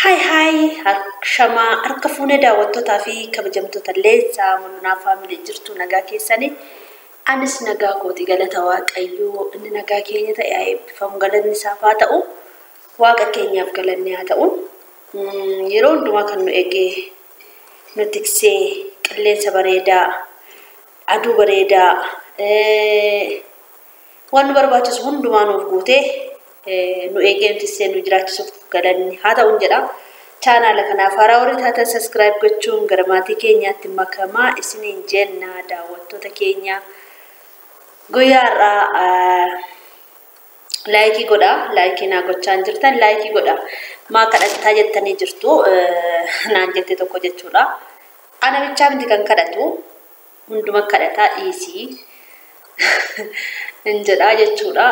Hai harkshama harkafune daawwattootaa fi kabajamtoota Leensaa Mul'unaa Faamilii jirtu nagaa keessanii anis nagaa kooti galata waaqayyoo inni nagaa keenya ta'e eebbifamu galanni isaaf haa ta'u waaqa keenyaaf galanni haa ta'u yeroo hundumaa kan nu eegee nu tiksee qilleensa bareedaa aduu bareedaa waan nu barbaachisu hundumaa nuuf guutee nu eegee tiksee nu jiraachisuuf galanni haa ta'u jedha. Channel kanaaf haaraa warri taatan subscribe gochuun gara maatii keenyaatti makamaa isiniin jenna daawwattoota keenya guyyaarraa like godha like na gochaan jirtan like godha maa kadhataa jettanii jirtu naan jette tokko jechuudha ana bichaa miti kan kadhatu hunduma kadhataa dhiisii injedha jechuudha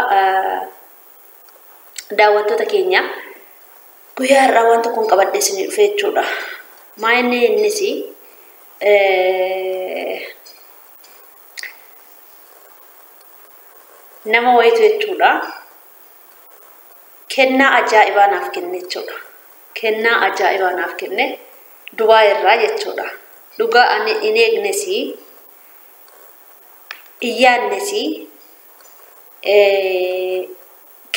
daawwattoota keenya guyyaarraa waan tokko qabadhee isin dhufe jechuudha maayinni innisi nama wayitu jechuudha kennaa ajaa'ibaa naaf kenne jechuudha kennaa ajaa'ibaa naaf kenne Dubaay irraa jechuudha dhugaa ani in eegnesi iyyaannesi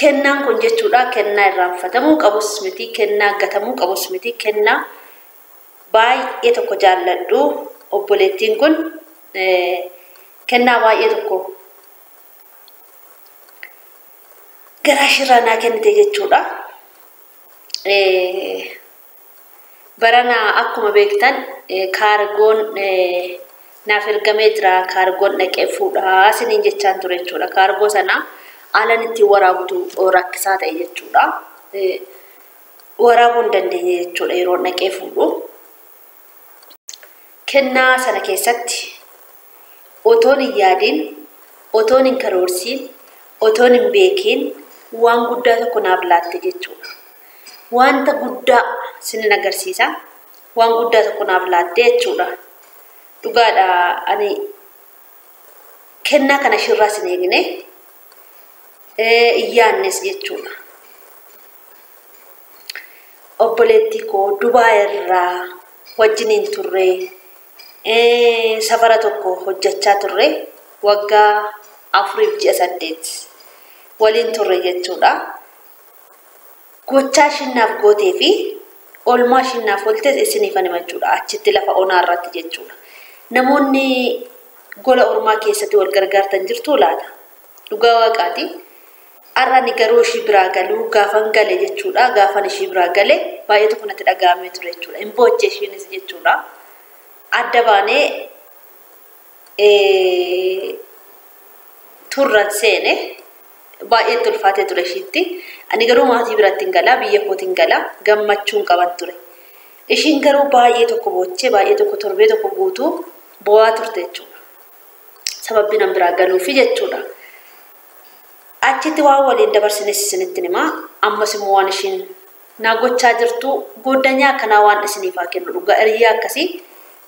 kennaan kun jechuudha kennaa irraanfatamuu qabus miti kennaa gatamuu qabus miti kennaa baay'ee tokko jaalladhu obboleettiin kun kennaa baay'ee tokko garaashirraa naa kennite jechuudha barana akkuma beektan kaargoon naaf ergamee jira kaargoon dhaqee fuudhaa isiniin jechaan ture jechuudha kaargoo sana alan itti waraabtu rakkisaa ta'e jechuudha waraabuu hin dandeenye jechuudha yeroo dhaqee fuudhu kennaa sana keessatti otoon hin yaadiin otoon hin karoorsiin otoon hin beekiin waan guddaa tokko naaf laatte jechuudha wanta guddaa sin agarsiisa waan guddaa tokko naaf laatte jechuudha dhugaadha ani kennaa kana shirraa sin eegne iyyaannes jechuudha obboleettii koo Dubaay irraa wajjiniin turre safara tokko hojjechaa turre waggaa 4-8 waliin turre jechuudha gochaa shinnaaf gootee fi olmaa shinnaaf oltes isiniifan himachuudha achitti lafa onaa irratti jechuudha namoonni gola ormaa keessatti wal gargaartan jirtu laata dhugaa waaqaati arrani garuu ishii biraa galuu gaafan gale jechuudha gaafan ishii biraa gale baay'ee tokko natti dhagaamee ture jechuudha imboojjee ishiinis jechuudha adda baanee turran seene baay'ee tulfaatee ture ishiitti ani garuu maatii biratti hin galaa biyya kootiin galaa gammachuun qaban ture ishiin garuu baay'ee tokko boochee baay'ee tokko torbee tokko guutuu bo'aa turte jechuudha sababni nan biraa galuufi jechuudha achitti waan waliin dabarsine isinitti nima ammas immoo waan ishiin naa gochaa jirtu goddanyaa kanaa waan isiniifaa kennu dhugaa hiriyaa akkasii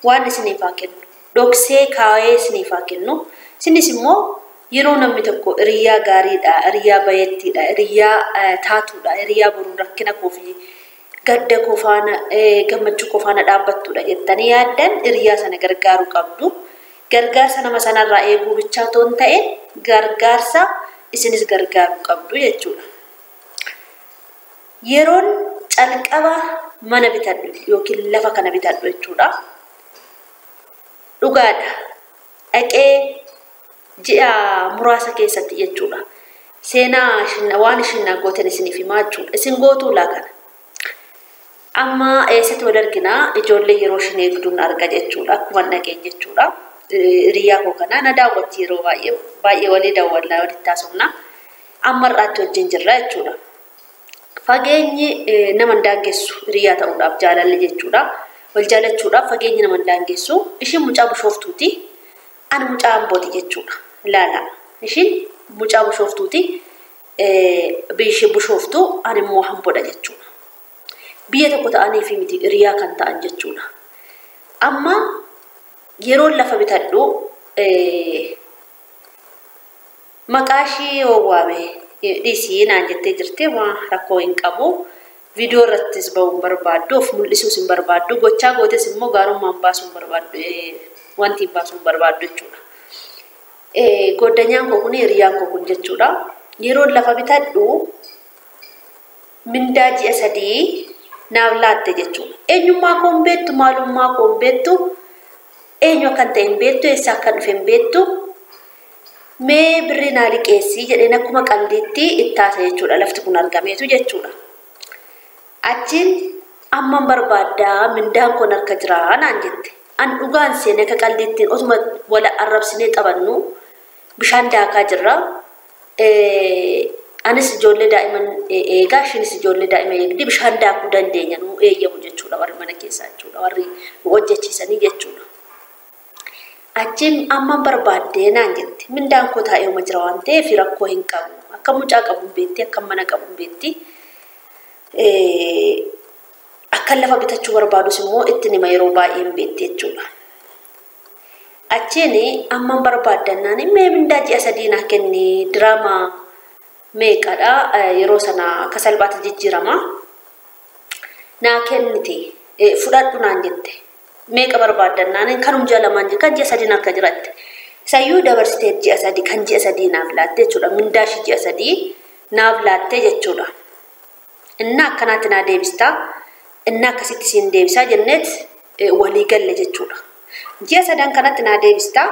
waan isiniifaa kennu dhoksee kaayee isiniifaa kennu isinis immoo yeroo namni tokko hiriyaa gaariidha hiriyaa bayeettiidha hiriyaa taatuudha hiriyaa boruu rakkina koo fi gadda koo faana gammachuu koo faana dhaabbattuudha jettanii yaaddan hiriyaa sana gargaaruu qabdu gargaarsa nama sanarraa eeguu bichaa toon ta'e gargaarsa isinis gargaaruu qabdu jechuudha yeroon calqaba mana bitadhu yookiin lafa kana bitadhu jechuudha dhugaadha dhaqee ji'a muraasa keessatti jechuudha seenaa waan ishiin gootan isiniif himaa jechuudha isin gootuu laakana amma eessatti wal arginaa ijoollee yeroo ishiin eegduun arga jechuudha akkuma dhaqeen jechuudha hiriyaa koo kana na daawwatti yeroo baay'ee walii daawwallaa walitti taasifna amma irraatti wajjin jirra jechuudha fageenyi nama daangessu hiriyaa ta'uudhaaf jaalalli jechuudha wal jaalachuudhaaf fageenyi nama daangessu ishiin mucaa bushooftuuti ani mucaa ambooti jechuudha laala ishiin mucaa bushooftuuti bishii bushooftu ani immoo hamboodha jechuudha biyya tokko ta'anii fi miti hiriyaa kan ta'an jechuudha amma yeroo lafa bitadhu maqaashii waame dhiisii naan jettee jirte waan rakkoo hin qabu video irrattis ba'uun barbaaddu of mul'isuus hin barbaaddu gochaa gootes immoo gaarummaan baasuun barbaaddu wanti baasuun barbaaddu jechuudha. Goddanyaan koo kun hiriyaan koo kun jechuudha. Yeroo lafa bitadhu mindaa ji'a 3 naaf laatte jechuudha. Eenyummaa koo hin beektu maalummaa koo hin beektu eenyu akkan ta'e hin beektu eessa akka dhufe hin beektu mee birri naa liqeessii jedheen akkuma qaldiitti ittaasa jechuudha. Lafti kun argameetu jechuudha. Achiin amman barbaaddaa mindaan kun harka jiraa naan jette. An dhugaan seenee akka qaldiittiin otuma wala arrabsinee qabannu bishaan daakaa jirra. Anis ijoollee daa'iman eegaa ishiinis ijoollee daa'ima eegdi bishaan daakuu dandeenya nu eeyyamu jechuudha warri mana keessaa jechuudha warri nu hojjechiisanii jechuudha. Achiin amman barbaaddee naan jette mindaan koo taa'eema jira waan ta'eef rakkoo hin qabu akka mucaa qabuun beetti akka mana qabuun beetti akka lafa bitachuu barbaadus immoo itti nima yeroo baay'ee hin beetti jechuudha. Achiin amman barbaaddannaan mee mindaa ji'a 3 naa kenni diraamaa meeqadha yeroo sana akka salphaatti jijjiirama naa kennite fudhadhu naan jette. Meeqa barbaaddannaan kanum jaalamaan kan ji'a 3 akka jiratte sayyuu dabarsitee ji'a 3 kan ji'a 3 naaf laatte jechuudha. Mindaa shi ji'a 3 naaf laatte jechuudha. Inna akkanaatti naa deebistaa inna akkasitti siin deebisaa jenneet walii galle jechuudha. Ji'a 3 kanatti naa deebistaa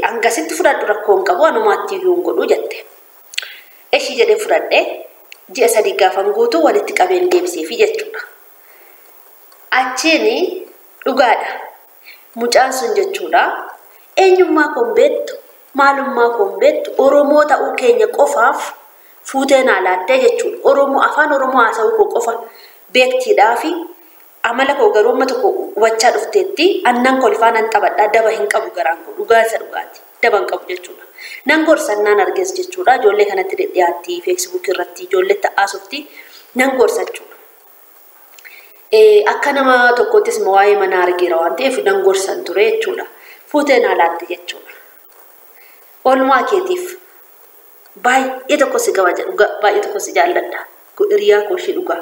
hangasitti fudhadhu rakkoo hin qabu anumaatti iyyuu hin godhu jette. Eshi jedhee fudhadhe ji'a 3 gaafan guutuu walitti qabeen deebiseefi jechuudha. Achiin dhugaadha mucaan sun jechuudha. Eenyummaa koo hin beektu maalummaa koo hin beektu Oromoo ta'uu keenya qofaaf fuutee naa laattee jechuudha. Oromoo afaan Oromoo haasa'uu koo qofa beektiidhaa fi amala koo garuu amma tokko hubachaa dhufteetti annan kolfaanan taphadhaa daba hin qabu garaan koo dhugaasa dhugaati daba hin qabu jechuudha. Nan gorsannaan argees jechuudha. Ijoollee kanatti dhiyaatti Facebook irratti ijoollee ta'aasofti nan gorsachuudha. Akka nama tokkottis waa'ee mana argeera waan ta'eef nan gorsan ture jechuudha. Fuutee naa laatte jechuudha. Oolmaa keetiif baay'ee tokko si gabaja baay'ee tokko si jaalladha. Hiriyaa koo ishee dhugaa.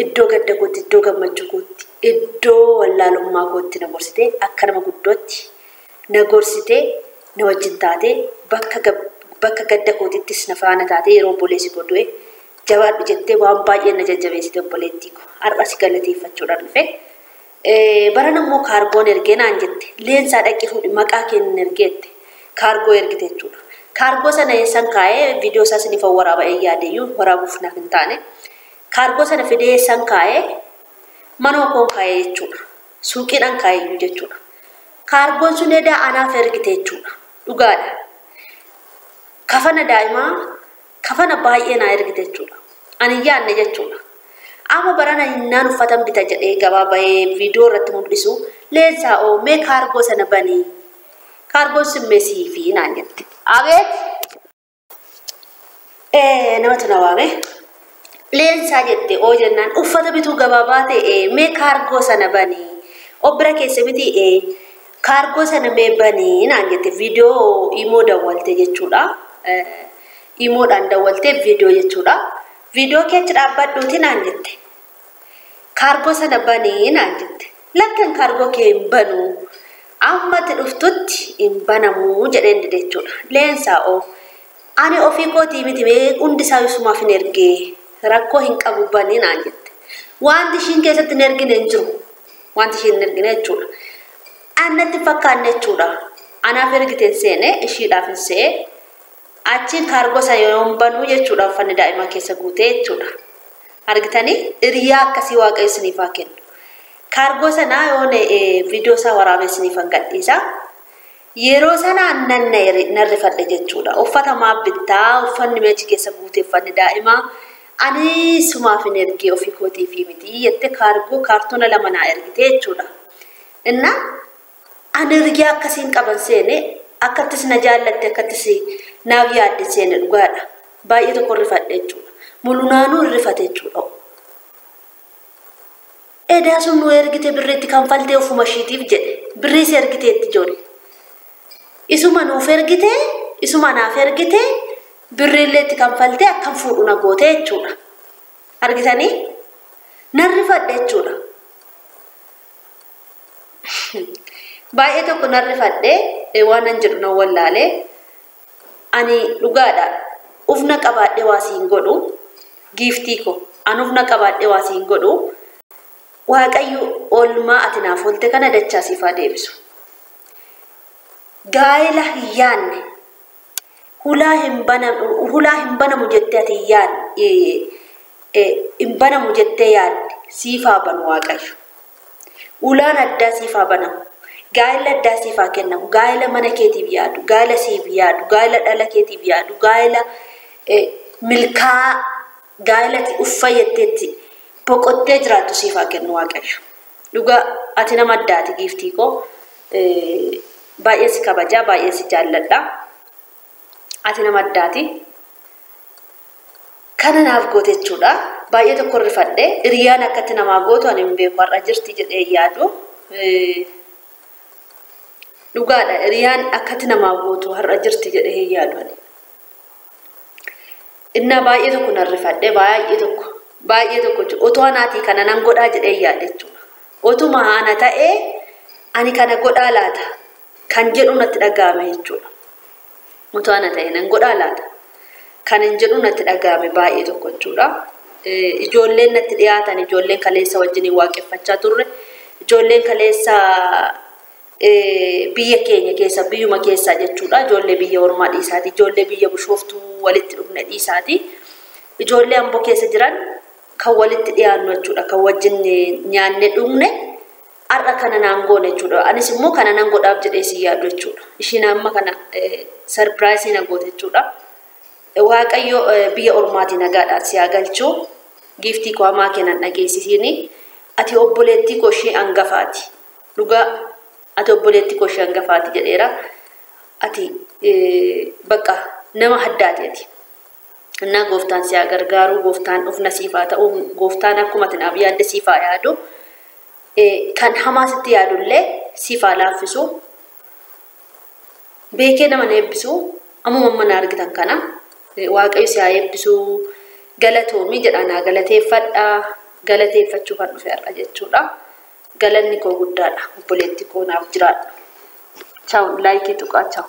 Iddoo gadda kootti iddoo gammachuu kootti iddoo wallaalummaa kootti na gorsitee akka nama guddootti na gorsitee na wajjin taatee bakka gadda kootittis na faana taatee yeroo obboleessi koo du'e jabaadhu jettee waan baay'ee na jajjabeessite obboleettii koo har'a si galateeffachuudhaan dhufe. Baran ammoo kaargoon ergee naan jette leensaa dhaqee fuudhi maqaa keenya ergeette kaargoo ergite jechuudha. Kaargoo sana eessan kaa'ee viidiyoo isaa sinif waraaba yaadeyyuu waraabuuf naaf hin taane. Kaargoo sana fidee eessan kaa'ee manoo koon kaa'ee jechuudha. Suuqiidhaan kaa'eyyuu jechuudha. Kaargoon sun edaa anaaf ergite jechuudha. Dhugaadha. Kafana daa'imaa kafana baay'ee naa ergite jechuudha. Ani yaanne jechuudha. Amma barana innaan uffatan bita jedhee gabaa bahee viidiyoo irratti mul'isu leensaa oo mee kaargoo sana banii kaargoon sun meesii fi naan jette. Abeet namatti na waame. Leensaa jette oo jennaan uffata bituu gabaabaa ta'e mee kaargoo sana banii obbira keessa biti kaargoo sana mee banii naan jette viidiyoo imoo dawwalte jechuudha. Imoodhaan dawwalte viidiyoo jechuudha. Viidiyoo keetti dhaabbadhuuti naan jette. Kaargoo sana banii naan jette. Lakkan kaargoo kee hin banuu ammatti dhuftutti hin banamuu jedheen dide jechuudha. Leensaa oo ani ofii kootii miti mee hundisaa isumaaf hin ergee rakkoo hin qabu banii naan jette. Wanti ishiin keessatti hin ergine hin jiru. Wanti ishiin hin ergine jechuudha. Annatti fakkaanne jechuudha. Anaaf ergiteen seene ishiidhaaf hin se'e. Achiin kaargoo sana yoo banuu jechuudha uffanni daa'imaa keessa guutee jechuudha. Argitanii hiriyaa akkasii waaqayyo isiniif haa kennu. Kaargoo sana yoo viidiyoo isaa waraabee isiniif gadhiisa. Yeroo sana annan narrifadhe jechuudha. Uffata maaf bittaa uffanni meechi keessa guutee uffanni daa'imaa ani sumaaf hin ergee ofii kootii fi miti jette kaargoo kaartoona 2 naa ergite jechuudha. Inna ani hiriyaa akkasiin qaban seene akkattis na jaallatte akkattis naaf yaadde seene dhugaadha. Baay'ee tokko rifadhe jechuudha. Mulunaanuu rifate jechuudha. Edaa sun nu ergite birriitti kanfaltee ofuma ishiitiif jedhe birrii si ergiteetti ijoollee. Isuma nuuf ergite isuma naaf ergite birriilleetti kanfaltee akkam fuudhu na goote jechuudha. argitanii narrifadhe jechuudha. Baay'ee tokko narrifadhe waan an jedhu nan wallaalee ani dhugaadha ufna qabaadhe waa siin godhu giiftii ko an ufna qabaadhe waa siin godhu Waaqayyo oolmaa ati naaf oolte kana dachaa siif haa deebisu. Gaa'ela hin yaadne hulaa hin banamu jettee ati hin banamu jettee yaadde siif haa banu Waaqayyo. Ulaan addaa siif haa banamu. Gaa'ela addaa siif haa kennamu. Gaa'ela mana keetiif yaadu, gaa'ela siif yaadu, gaa'ela dhala keetiif yaadu, gaa'ela milkaa, gaa'ela uffayetteetti boqottee jiraattu siif haa kennu Waaqayyo. Dhugaa ati nama addaati giiftii koo. Baay'ee si kabajaa, baay'ee si jaalladha. Ati nama addaati. Kana naaf goote jechuudha. Baay'ee tokko rifadhe hiriyaan akkatti namaa gootu ani hin beeku har'a jirti jedhee yaadu. Dhugaadha hiriyaan akkatti namaa gootu har'a jirti jedhee yaadu ani. Inna baay'ee tokko narrifadhe baay'ee tokko otoo anaatii kana nan godhaa jedhee yaade jechuudha. Otuma ana ta'ee ani kana godhaa laata kan jedhu natti dhaga'ame jechuudha. Otoo ana ta'ee nan godhaa laata kan hin jedhu natti dhaga'ame baay'ee tokko jechuudha. Ijoolleen natti dhiyaatan ijoolleen kaleessa wajjin waaqeffachaa turre ijoolleen kaleessa biyya keenya keessa biyyuma keessa jechuudha. Ijoollee biyya ormaa dhiisaati, ijoollee biyya bushooftuu walitti dhufne dhiisaati. Ijoollee amboo keessa jiran kan walitti dhiyaannu jechuudha. Kan wajjin nyaanne dhugne har'a kana naan goone jechuudha. Anis immoo kana nan godhaaf jedhee si yaadu jechuudha. Ishiin amma kana sarpiraayisii na goote jechuudha. Waaqayyo biyya ormaatii nagaadhaan si haa galchu. Giiftii koo hamaa kennan dhageessisiini. Ati obboleettii koo ishee hangafaati. Dhugaa ati obboleettii koo ishee hangafaati jedheera. Ati bakka nama addaati ati. Innaa gooftaan si haa gargaaru, gooftaan ufna siif haa ta'u, gooftaan akkuma ati naaf yaadde siif haa yaadu. Kan hamaa sitti yaadullee siif haa laaffisu. Beekee nama na eebbisu. Ammuma mana argitan kana. Waaqayyo si haa eebbisu. Galatoomii jedhaan haa galateeffadha. Galateeffachuu kan dhufe har'a jechuudha. Galanni koo guddaadha. Obboleettii koo naaf jiraadha. Ciao, laayikii tuqaa ciao.